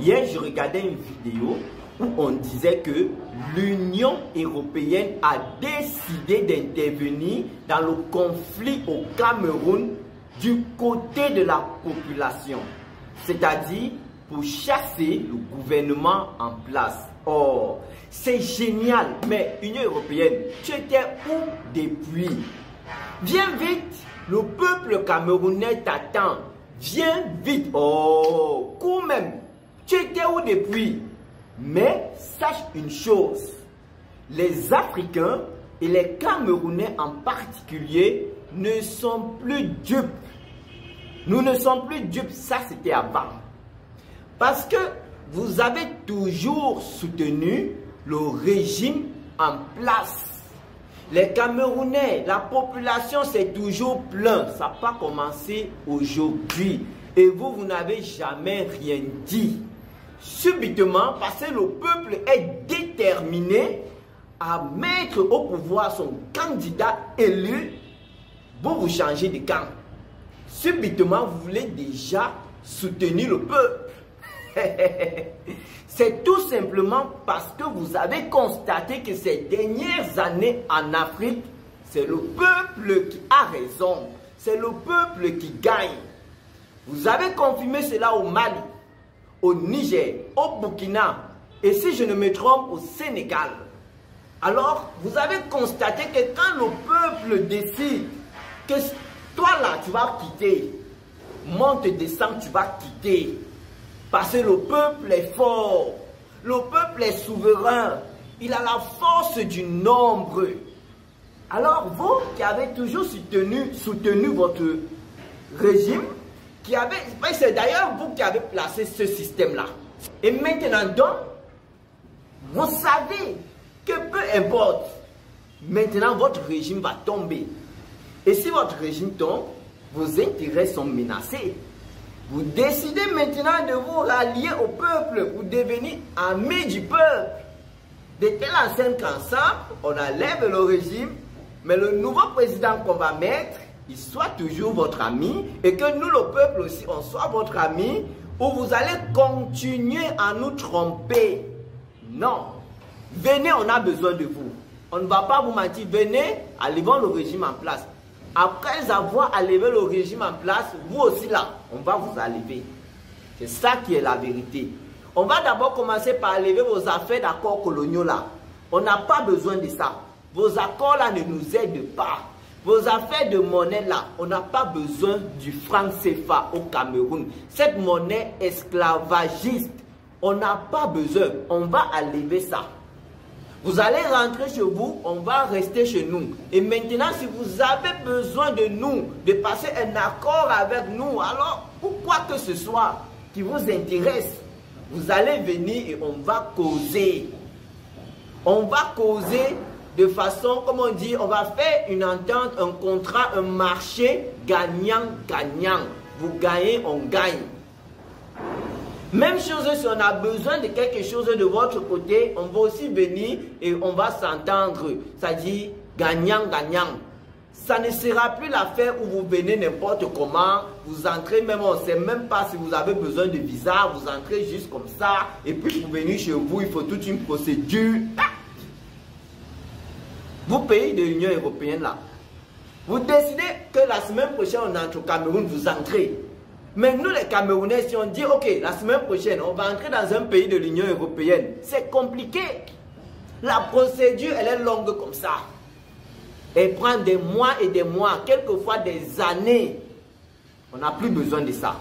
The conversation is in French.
Hier, je regardais une vidéo où on disait que l'Union européenne a décidé d'intervenir dans le conflit au Cameroun du côté de la population, c'est-à-dire pour chasser le gouvernement en place. Oh, c'est génial, mais Union européenne, tu étais où depuis? Viens vite, le peuple camerounais t'attend. Viens vite. Oh, quand même, tu étais où depuis? Mais sache une chose, les Africains et les Camerounais en particulier ne sont plus dupes. Nous ne sommes plus dupes, ça c'était avant. Parce que vous avez toujours soutenu le régime en place. Les Camerounais, la population c'est toujours plein. Ça n'a pas commencé aujourd'hui. Et vous, vous n'avez jamais rien dit. Subitement, parce que le peuple est déterminé à mettre au pouvoir son candidat élu, vous changez de camp. Subitement, vous voulez déjà soutenir le peuple. C'est tout simplement parce que vous avez constaté que ces dernières années en Afrique, c'est le peuple qui a raison. C'est le peuple qui gagne. Vous avez confirmé cela au Mali, au Niger, au Burkina et si je ne me trompe au Sénégal. Alors, vous avez constaté que quand le peuple décide que toi là, tu vas quitter, monte, descend, tu vas quitter. Parce que le peuple est fort, le peuple est souverain, il a la force du nombre. Alors vous qui avez toujours soutenu votre régime, c'est d'ailleurs vous qui avez placé ce système-là. Et maintenant donc, vous savez que peu importe, maintenant votre régime va tomber. Et si votre régime tombe, vos intérêts sont menacés. Vous décidez maintenant de vous rallier au peuple, vous devenez amis du peuple. De telle enseigne qu'ensemble, on enlève le régime, mais le nouveau président qu'on va mettre, il soit toujours votre ami, et que nous, le peuple aussi, on soit votre ami, ou vous allez continuer à nous tromper. Non. Venez, on a besoin de vous. On ne va pas vous mentir. Venez, enlevons le régime en place. Après avoir enlevé le régime en place, vous aussi là, on va vous enlever. C'est ça qui est la vérité. On va d'abord commencer par enlever vos affaires d'accords coloniaux là. On n'a pas besoin de ça. Vos accords là ne nous aident pas. Vos affaires de monnaie là, on n'a pas besoin du franc CFA au Cameroun. Cette monnaie esclavagiste, on n'a pas besoin. On va enlever ça. Vous allez rentrer chez vous, on va rester chez nous. Et maintenant, si vous avez besoin de nous, de passer un accord avec nous, alors, pour quoi que ce soit qui vous intéresse, vous allez venir et on va causer. On va causer de façon, comme on dit, on va faire une entente, un contrat, un marché gagnant-gagnant. Vous gagnez, on gagne. Même chose, si on a besoin de quelque chose de votre côté, on va aussi venir et on va s'entendre. C'est-à-dire gagnant-gagnant. Ça ne sera plus l'affaire où vous venez n'importe comment, vous entrez même, on ne sait même pas si vous avez besoin de visa, vous entrez juste comme ça, et puis pour venir chez vous, il faut toute une procédure. Vous, pays de l'Union européenne là, vous décidez que la semaine prochaine on entre au Cameroun, vous entrez. Mais nous les Camerounais, si on dit ok, la semaine prochaine, on va entrer dans un pays de l'Union européenne, c'est compliqué. La procédure, elle est longue comme ça. Elle prend des mois et des mois, quelquefois des années. On n'a plus besoin de ça.